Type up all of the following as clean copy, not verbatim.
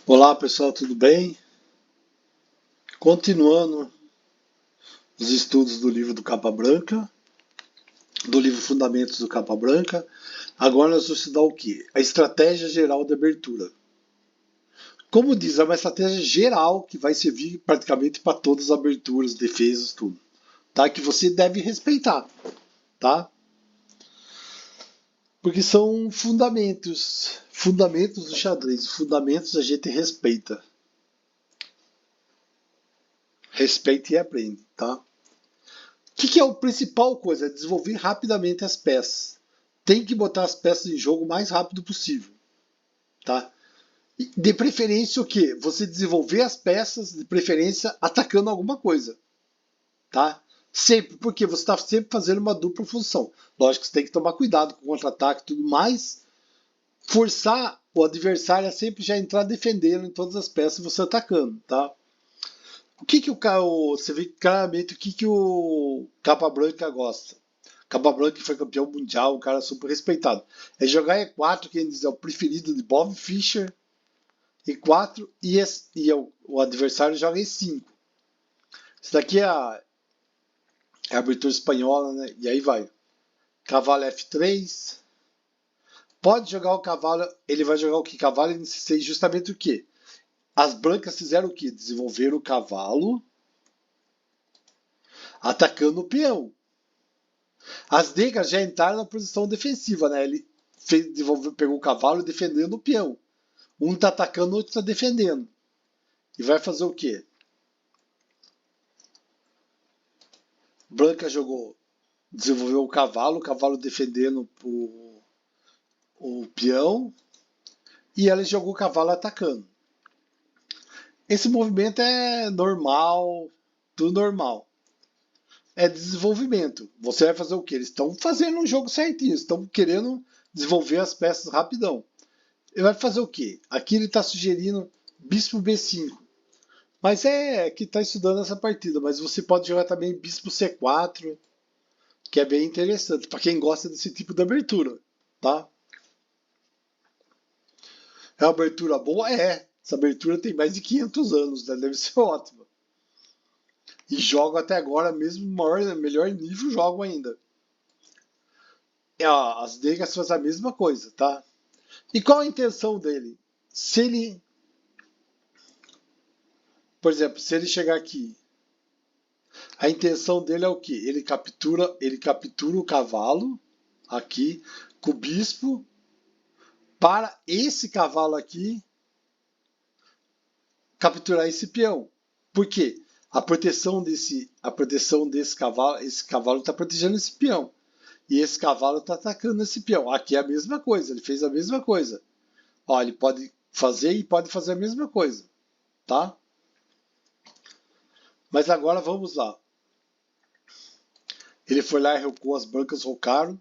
Olá pessoal, tudo bem? Continuando os estudos do livro do Capa Branca, do livro Fundamentos do Capa Branca, agora nós vamos estudar o que? A estratégia geral de abertura. Como diz, é uma estratégia geral que vai servir praticamente para todas as aberturas, defesas, tudo, tá? Que você deve respeitar, tá? Porque são fundamentos, fundamentos do xadrez, fundamentos a gente respeita. Respeita e aprende, tá? Que é a principal coisa? É desenvolver rapidamente as peças. Tem que botar as peças em jogo o mais rápido possível, tá? E de preferência o quê? Você desenvolver as peças, de preferência atacando alguma coisa, tá? Sempre, porque você está sempre fazendo uma dupla função. Lógico que você tem que tomar cuidado com o contra-ataque e tudo mais. Forçar o adversário a sempre já entrar defendendo em todas as peças você atacando, tá? Você vê claramente o que o Capa Branca gosta. Capa Branca foi campeão mundial, um cara super respeitado. É jogar E4, que diz, é o preferido de Bob Fischer. E4 o adversário joga E5. Isso daqui é a abertura espanhola, né? E aí vai. Cavalo F3. Pode jogar o cavalo. Ele vai jogar o que? Cavalo em C6, justamente o que? As brancas fizeram o que? Desenvolveram o cavalo atacando o peão. As negras já entraram na posição defensiva, né? Ele pegou o cavalo defendendo o peão. Um tá atacando, o outro tá defendendo. E vai fazer o quê? Branca desenvolveu o cavalo defendendo o peão, e ela jogou o cavalo atacando. Esse movimento é normal, tudo normal. É desenvolvimento. Você vai fazer o quê? Eles estão fazendo um jogo certinho, estão querendo desenvolver as peças rapidão. Ele vai fazer o quê? Aqui ele está sugerindo bispo B5. Mas é que está estudando essa partida. Mas você pode jogar também bispo C4, que é bem interessante para quem gosta desse tipo de abertura, tá? É uma abertura boa? É. Essa abertura tem mais de 500 anos, né? Deve ser ótima. E jogo até agora, mesmo melhor nível, jogo ainda. As negras fazem a mesma coisa, tá? E qual a intenção dele? Se ele, por exemplo, se ele chegar aqui, a intenção dele é o quê? Ele captura o cavalo aqui com o bispo para esse cavalo aqui capturar esse peão. Por quê? A proteção desse cavalo, esse cavalo está protegendo esse peão. E esse cavalo está atacando esse peão. Aqui é a mesma coisa, ele fez a mesma coisa. Ó, ele pode fazer e pode fazer a mesma coisa, tá? Mas agora vamos lá. Ele foi lá e recuou, as brancas rocaram.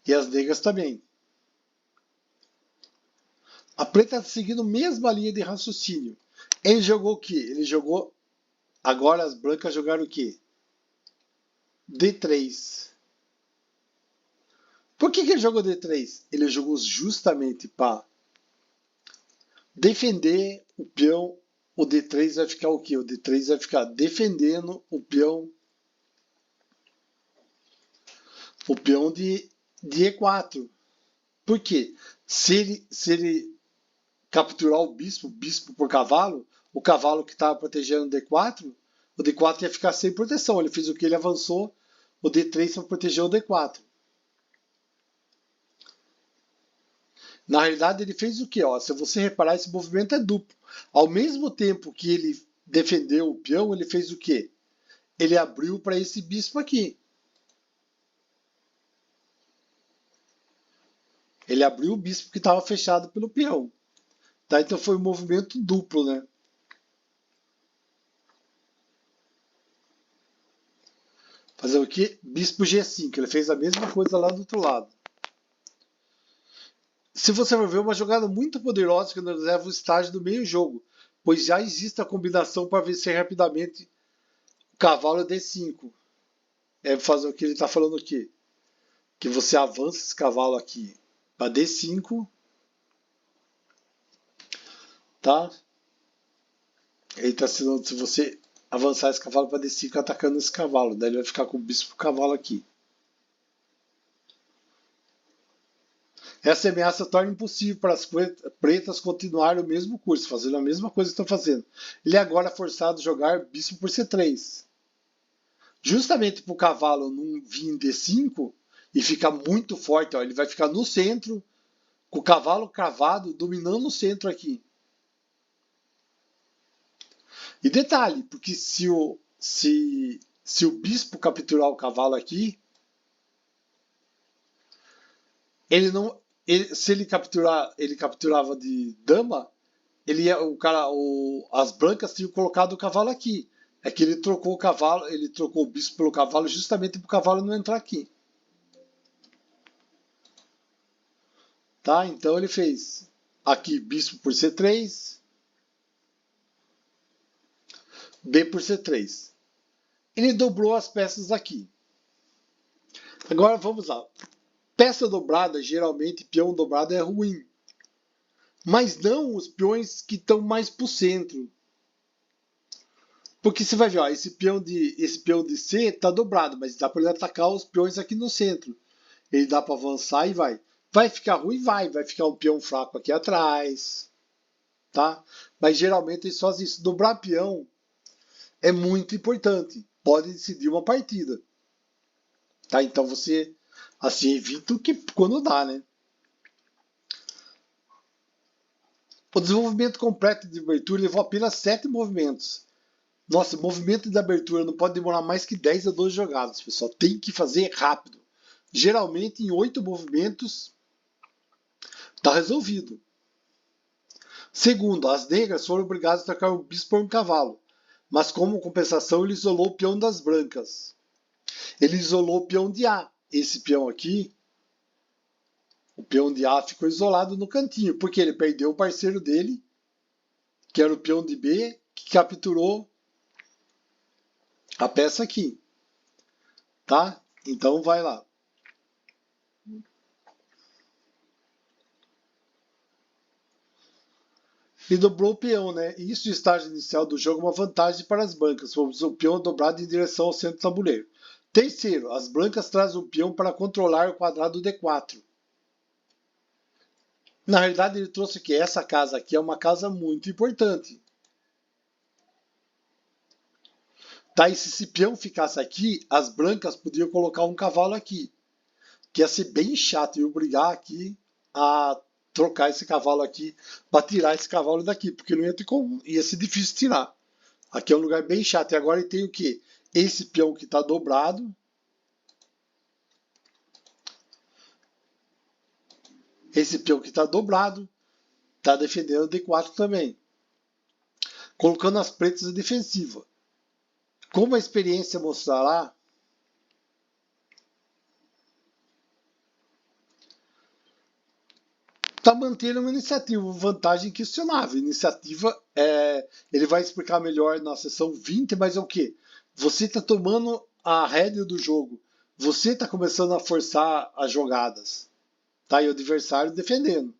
E as negras também. A preta está seguindo a mesma linha de raciocínio. Ele jogou o quê? Ele jogou. Agora as brancas jogaram o quê? D3. Por que ele jogou D3? Ele jogou justamente para defender o peão. O D3 vai ficar o quê? O D3 vai ficar defendendo o peão de E4. Por quê? Se ele capturar o bispo por cavalo, o cavalo que estava protegendo o D4, o D4 ia ficar sem proteção. Ele fez o que? Ele avançou o D3 para proteger o D4. Na realidade, ele fez o que? Se você reparar, esse movimento é duplo. Ao mesmo tempo que ele defendeu o peão, ele fez o que? Ele abriu para esse bispo aqui. Ele abriu o bispo que estava fechado pelo peão. Tá? Então foi um movimento duplo, né? Fazer o que? Bispo G5. Ele fez a mesma coisa lá do outro lado. Se você for ver, uma jogada muito poderosa que nos leva ao estágio do meio jogo, pois já existe a combinação para vencer rapidamente o cavalo D5. É fazer o que ele está falando aqui. Que você avança esse cavalo aqui para D5 tá? Ele está ensinando se você avançar esse cavalo para D5 atacando esse cavalo. Daí ele vai ficar com o bispo cavalo aqui. Essa ameaça torna impossível para as pretas continuarem o mesmo curso, fazendo a mesma coisa que estão fazendo. Ele é agora forçado a jogar bispo por C3. Justamente para o cavalo não vir em D5 e ficar muito forte. Ó, ele vai ficar no centro, com o cavalo cravado, dominando o centro aqui. E detalhe, porque se o bispo capturar o cavalo aqui, ele não, se ele capturava de dama, as brancas tinham colocado o cavalo aqui. É que ele trocou o cavalo, ele trocou o bispo pelo cavalo justamente para o cavalo não entrar aqui. Tá? Então ele fez aqui bispo por C3, B por C3. Ele dobrou as peças aqui. Agora vamos lá. Peça dobrada, geralmente peão dobrado é ruim. Mas não os peões que estão mais para o centro. Porque você vai ver, ó, esse peão de C está dobrado, mas dá para ele atacar os peões aqui no centro. Ele dá para avançar e vai. Vai ficar ruim? Vai ficar um peão fraco aqui atrás. Tá? Mas geralmente eles fazem isso. Dobrar peão é muito importante. Pode decidir uma partida. Tá? Então você assim evita o que quando dá, né? O desenvolvimento completo de abertura levou apenas 7 movimentos. Nossa, movimento de abertura não pode demorar mais que 10 a 12 jogadas, pessoal. Tem que fazer rápido. Geralmente em 8 movimentos está resolvido. Segundo, as negras foram obrigadas a trocar o bispo por um cavalo, mas como compensação ele isolou o peão das brancas. Ele isolou o peão de A. Esse peão aqui, o peão de A ficou isolado no cantinho, porque ele perdeu o parceiro dele, que era o peão de B, que capturou a peça aqui. Tá? Então vai lá. E dobrou o peão, né? E isso no estágio inicial do jogo é uma vantagem para as brancas, pois o peão é dobrado em direção ao centro do tabuleiro. Terceiro, as brancas trazem o peão para controlar o quadrado D4. Na realidade, ele trouxe que essa casa aqui é uma casa muito importante. Tá? E se esse peão ficasse aqui, as brancas podiam colocar um cavalo aqui, que ia ser bem chato e obrigar aqui a trocar esse cavalo aqui para tirar esse cavalo daqui, porque não ia ter como, ia ser difícil tirar. Aqui é um lugar bem chato. E agora ele tem o que? Esse peão que está dobrado. Esse peão que está dobrado está defendendo o D4 também. Colocando as pretas em defensiva. Como a experiência mostrará, está mantendo uma iniciativa, vantagem questionável. Iniciativa, ele vai explicar melhor na sessão 20, mas é o que? Você está tomando a rédea do jogo. Você está começando a forçar as jogadas. Tá? E o adversário defendendo.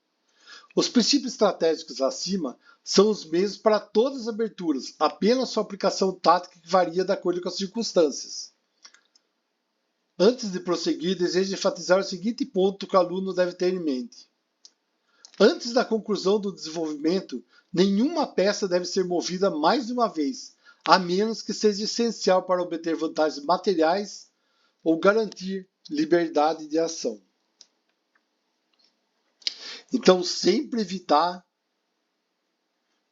Os princípios estratégicos acima são os mesmos para todas as aberturas, apenas sua aplicação tática que varia de acordo com as circunstâncias. Antes de prosseguir, desejo enfatizar o seguinte ponto que o aluno deve ter em mente. Antes da conclusão do desenvolvimento, nenhuma peça deve ser movida mais de uma vez, a menos que seja essencial para obter vantagens materiais ou garantir liberdade de ação. Então, sempre evitar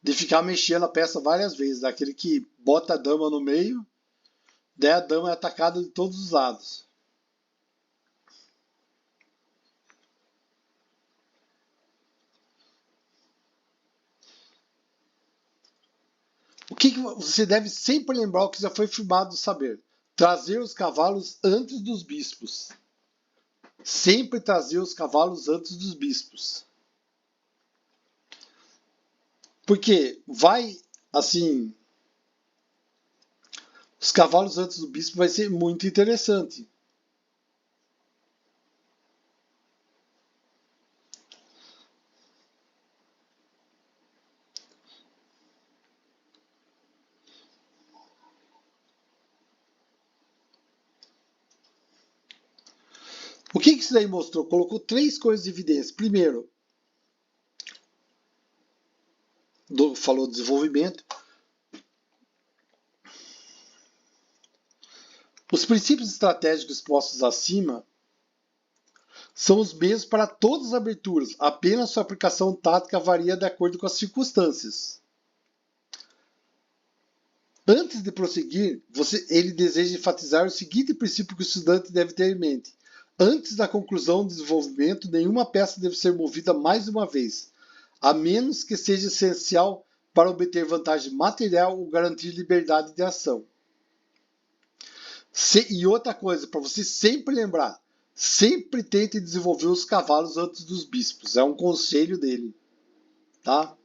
de ficar mexendo a peça várias vezes, daquele que bota a dama no meio, daí a dama é atacada de todos os lados. O que você deve sempre lembrar o que já foi firmado saber? Trazer os cavalos antes dos bispos. Sempre trazer os cavalos antes dos bispos. Porque vai, assim, os cavalos antes do bispo vai ser muito interessante. O que isso daí mostrou? Colocou 3 coisas de evidência. Primeiro, falou desenvolvimento. Os princípios estratégicos postos acima são os mesmos para todas as aberturas, apenas sua aplicação tática varia de acordo com as circunstâncias. Antes de prosseguir, ele deseja enfatizar o seguinte princípio que o estudante deve ter em mente. Antes da conclusão do desenvolvimento, nenhuma peça deve ser movida mais uma vez, a menos que seja essencial para obter vantagem material ou garantir liberdade de ação. E outra coisa, para você sempre lembrar, sempre tente desenvolver os cavalos antes dos bispos. É um conselho dele. Tá?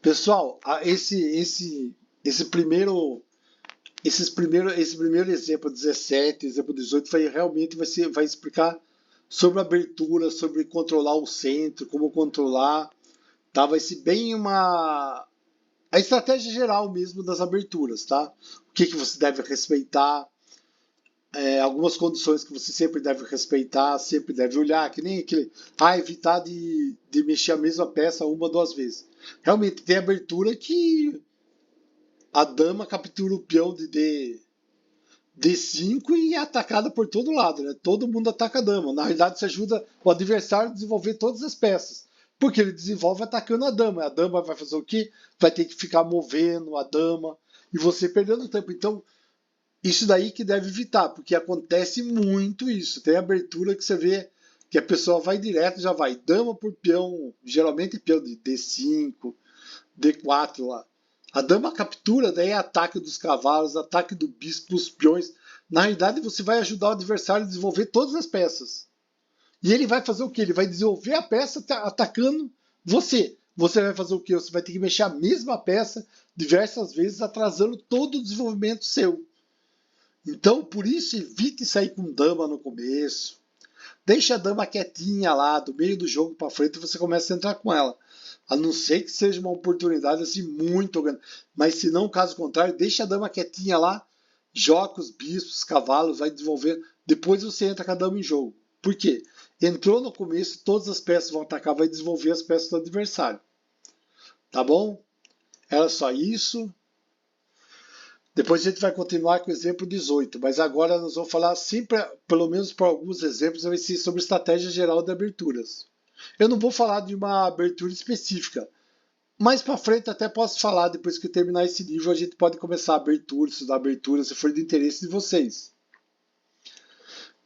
Pessoal, esse primeiro exemplo 17, exemplo 18, vai explicar sobre abertura, sobre controlar o centro, como controlar. Tá? Vai ser bem a estratégia geral mesmo das aberturas. Tá? O que você deve respeitar. Algumas condições que você sempre deve respeitar, sempre deve olhar, que nem aquele, evitar de mexer a mesma peça uma ou 2 vezes. Realmente tem abertura que a dama captura o peão de D5 e é atacada por todo lado, né? Todo mundo ataca a dama. Na realidade, isso ajuda o adversário a desenvolver todas as peças, porque ele desenvolve atacando a dama. A dama vai fazer o quê? Vai ter que ficar movendo a dama e você perdendo tempo. Então, isso daí que deve evitar, porque acontece muito isso. Tem abertura que você vê que a pessoa vai direto, já vai dama por peão, geralmente peão de D5, D4 lá. A dama captura, daí é ataque dos cavalos, ataque do bispo, dos peões. Na realidade, você vai ajudar o adversário a desenvolver todas as peças. E ele vai fazer o quê? Ele vai desenvolver a peça atacando você. Você vai fazer o quê? Você vai ter que mexer a mesma peça diversas vezes, atrasando todo o desenvolvimento seu. Então, por isso, evite sair com dama no começo. Deixa a dama quietinha lá, do meio do jogo para frente, e você começa a entrar com ela. A não ser que seja uma oportunidade assim muito grande. Mas se não, caso contrário, deixa a dama quietinha lá, joga os bispos, os cavalos, vai desenvolver. Depois você entra com a dama em jogo. Por quê? Entrou no começo, todas as peças vão atacar, vai desenvolver as peças do adversário. Tá bom? Era só isso. Depois a gente vai continuar com o exemplo 18, mas agora nós vamos falar sempre, pelo menos por alguns exemplos, vai ser sobre estratégia geral de aberturas. Eu não vou falar de uma abertura específica. Mais para frente até posso falar, depois que eu terminar esse livro, a gente pode começar a abertura, estudar abertura, se for de interesse de vocês.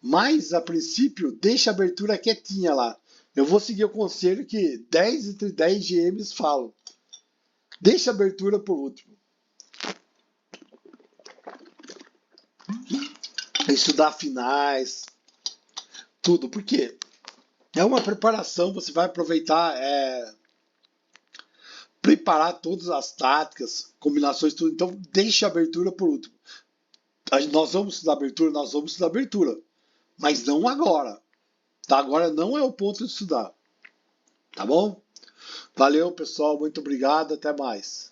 Mas, a princípio, deixa a abertura quietinha lá. Eu vou seguir o conselho que 10 entre 10 GMs falam. Deixa a abertura por último. Estudar finais, tudo. Por quê? É uma preparação, você vai aproveitar, preparar todas as táticas, combinações, tudo. Então, deixe a abertura por último. Nós vamos estudar abertura, mas não agora. Tá? Agora não é o ponto de estudar. Tá bom? Valeu, pessoal. Muito obrigado. Até mais.